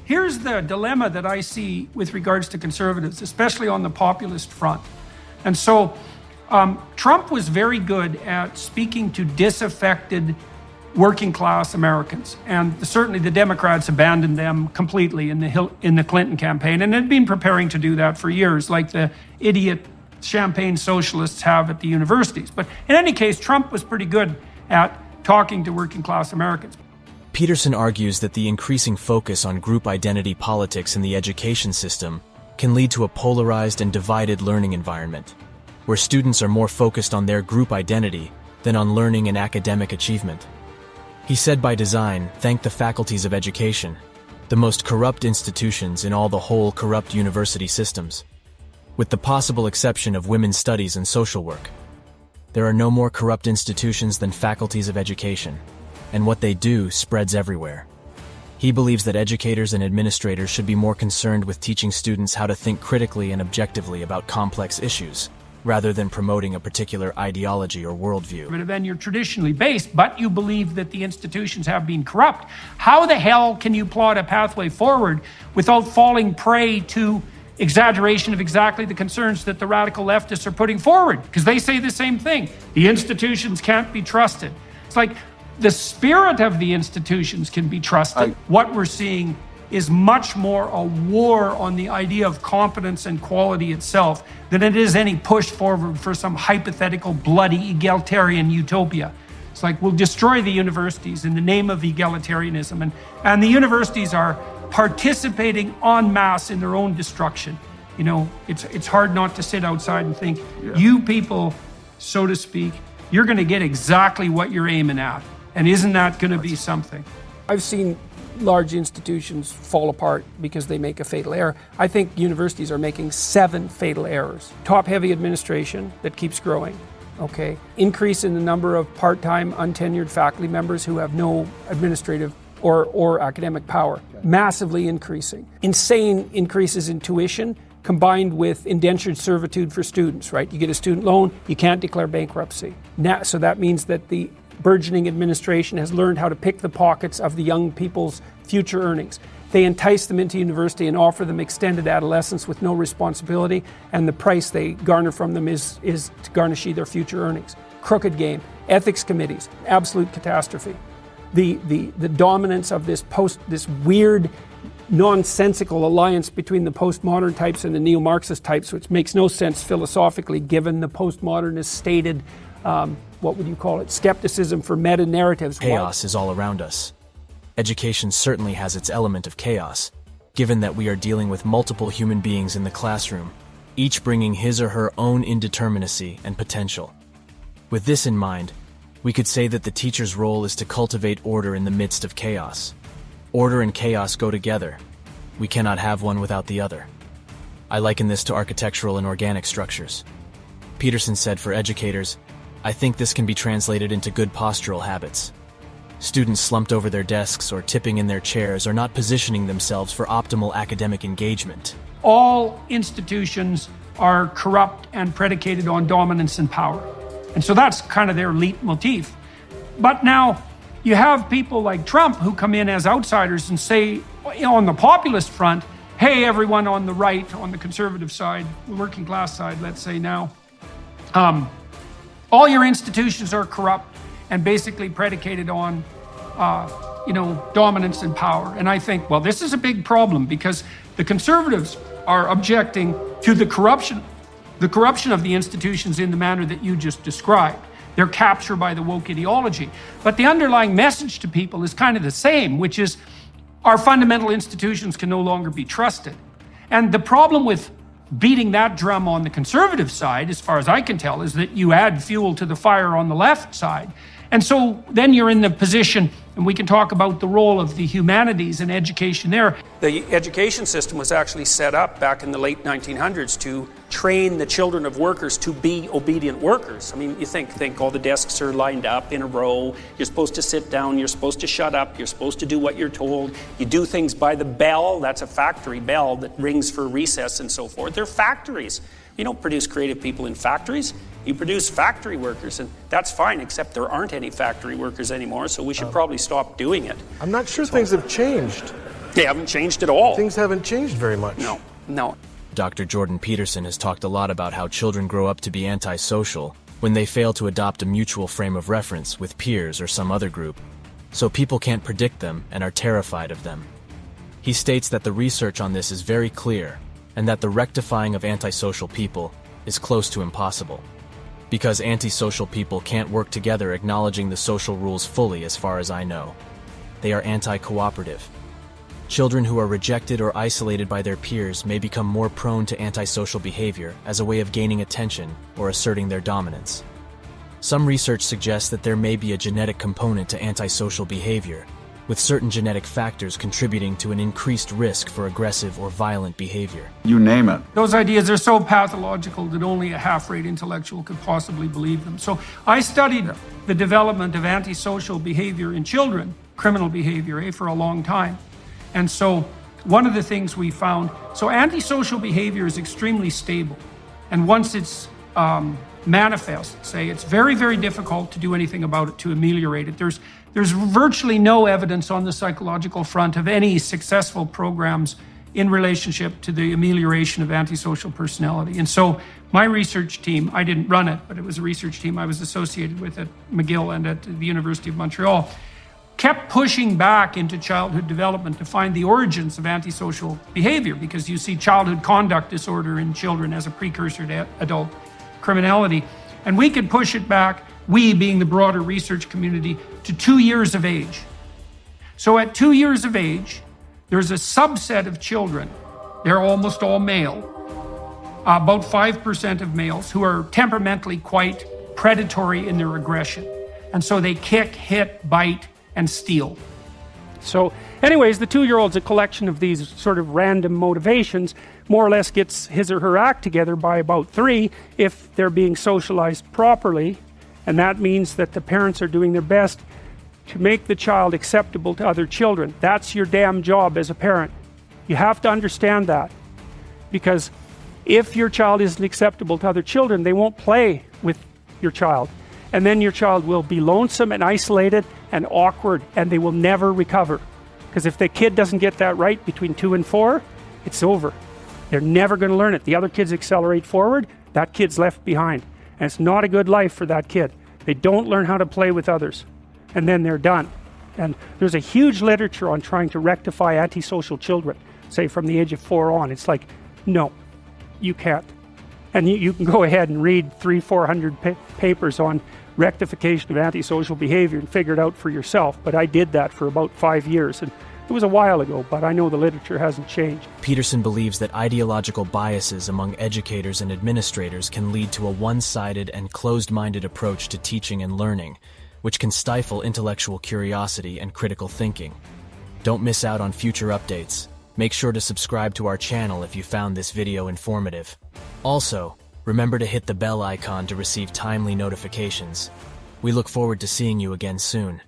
here's the dilemma that I see with regards to conservatives, especially on the populist front. And so Trump was very good at speaking to disaffected working class Americans. And certainly the Democrats abandoned them completely in the Clinton campaign, and had been preparing to do that for years, like the idiot champagne socialists have at the universities. But in any case, Trump was pretty good at talking to working class Americans. Peterson argues that the increasing focus on group identity politics in the education system can lead to a polarized and divided learning environment, where students are more focused on their group identity than on learning and academic achievement. He said, by design, thank the faculties of education, the most corrupt institutions in all the whole corrupt university systems, with the possible exception of women's studies and social work. There are no more corrupt institutions than faculties of education, and what they do spreads everywhere. He believes that educators and administrators should be more concerned with teaching students how to think critically and objectively about complex issues, rather than promoting a particular ideology or worldview. But then you're traditionally based, but you believe that the institutions have been corrupt. How the hell can you plot a pathway forward without falling prey to exaggeration of exactly the concerns that the radical leftists are putting forward? Because they say the same thing. The institutions can't be trusted. It's like the spirit of the institutions can be trusted. What we're seeing is much more a war on the idea of competence and quality itself than it is any push forward for some hypothetical bloody egalitarian utopia. It's like, we'll destroy the universities in the name of egalitarianism, and the universities are participating en masse in their own destruction. You know, it's hard not to sit outside and think, you people, so to speak, you're going to get exactly what you're aiming at. And isn't that going to be something? I've seen large institutions fall apart because they make a fatal error. I think universities are making 7 fatal errors. Top-heavy administration that keeps growing, okay? Increase in the number of part-time, untenured faculty members who have no administrative or academic power, massively increasing. Insane increases in tuition combined with indentured servitude for students, right? You get a student loan, you can't declare bankruptcy. Now, so that means that the burgeoning administration has learned how to pick the pockets of the young people's future earnings. They entice them into university and offer them extended adolescence with no responsibility, and the price they garner from them is to garnish their future earnings. Crooked game, ethics committees, absolute catastrophe. The dominance of this weird, nonsensical alliance between the postmodern types and the neo-Marxist types, which makes no sense philosophically given the postmodernist stated what would you call it, skepticism for meta-narratives. Chaos is all around us. Education certainly has its element of chaos, given that we are dealing with multiple human beings in the classroom, each bringing his or her own indeterminacy and potential. With this in mind, we could say that the teacher's role is to cultivate order in the midst of chaos. Order and chaos go together. We cannot have one without the other. I liken this to architectural and organic structures. Peterson said, for educators, I think this can be translated into good postural habits. Students slumped over their desks or tipping in their chairs are not positioning themselves for optimal academic engagement. All institutions are corrupt and predicated on dominance and power. And so that's kind of their leitmotif. But now you have people like Trump who come in as outsiders and say, on the populist front, hey, everyone on the right, on the conservative side, the working class side, let's say now, all your institutions are corrupt and basically predicated on, dominance and power. And I think, well, this is a big problem because the conservatives are objecting to the corruption of the institutions in the manner that you just described. They're captured by the woke ideology. But the underlying message to people is kind of the same, which is our fundamental institutions can no longer be trusted. And the problem with beating that drum on the conservative side, as far as I can tell, is that you add fuel to the fire on the left side. And so then you're in the position, and we can talk about the role of the humanities and education there. The education system was actually set up back in the late 1900s to train the children of workers to be obedient workers. I mean, you think all the desks are lined up in a row. You're supposed to sit down. You're supposed to shut up. You're supposed to do what you're told. You do things by the bell. That's a factory bell that rings for recess and so forth. They're factories. You don't produce creative people in factories. You produce factory workers, and that's fine, except there aren't any factory workers anymore, so we should probably stop doing it. I'm not sure things have changed. They haven't changed at all. Things haven't changed very much. No. Dr. Jordan Peterson has talked a lot about how children grow up to be antisocial when they fail to adopt a mutual frame of reference with peers or some other group, so people can't predict them and are terrified of them. He states that the research on this is very clear and that the rectifying of antisocial people is close to impossible, because antisocial people can't work together acknowledging the social rules fully as far as I know. They are anti-cooperative. Children who are rejected or isolated by their peers may become more prone to antisocial behavior as a way of gaining attention or asserting their dominance. Some research suggests that there may be a genetic component to antisocial behavior, with certain genetic factors contributing to an increased risk for aggressive or violent behavior. You name it. Those ideas are so pathological that only a half-rate intellectual could possibly believe them. So I studied the development of antisocial behavior in children, criminal behavior, for a long time. And so one of the things we found, so antisocial behavior is extremely stable. And once it's manifest, say, it's very, very difficult to do anything about it, to ameliorate it. There's virtually no evidence on the psychological front of any successful programs in relationship to the amelioration of antisocial personality. And so my research team, I didn't run it, but it was a research team I was associated with at McGill and at the University of Montreal, kept pushing back into childhood development to find the origins of antisocial behavior, because you see childhood conduct disorder in children as a precursor to adult criminality. And we could push it back, we being the broader research community, to 2 years of age. So at 2 years of age, there's a subset of children, they're almost all male, about 5% of males, who are temperamentally quite predatory in their aggression. And so they kick, hit, bite, and steal. So anyways, the 2-year-old's a collection of these sort of random motivations, more or less gets his or her act together by about 3 if they're being socialized properly, and that means that the parents are doing their best to make the child acceptable to other children. That's your damn job as a parent. You have to understand that, because if your child isn't acceptable to other children, they won't play with your child, and then your child will be lonesome and isolated and awkward, and they will never recover. Because if the kid doesn't get that right between 2 and 4, it's over. They're never going to learn it. The other kids accelerate forward, that kid's left behind, and it's not a good life for that kid. They don't learn how to play with others, and then they're done. And there's a huge literature on trying to rectify antisocial children, say from the age of 4 on. It's like, no, you can't. And you can go ahead and read 300-400 papers on rectification of antisocial behavior and figure it out for yourself. But I did that for about 5 years, and it was a while ago, but I know the literature hasn't changed. Peterson believes that ideological biases among educators and administrators can lead to a one-sided and closed-minded approach to teaching and learning, which can stifle intellectual curiosity and critical thinking. Don't miss out on future updates. Make sure to subscribe to our channel if you found this video informative. Also, remember to hit the bell icon to receive timely notifications. We look forward to seeing you again soon.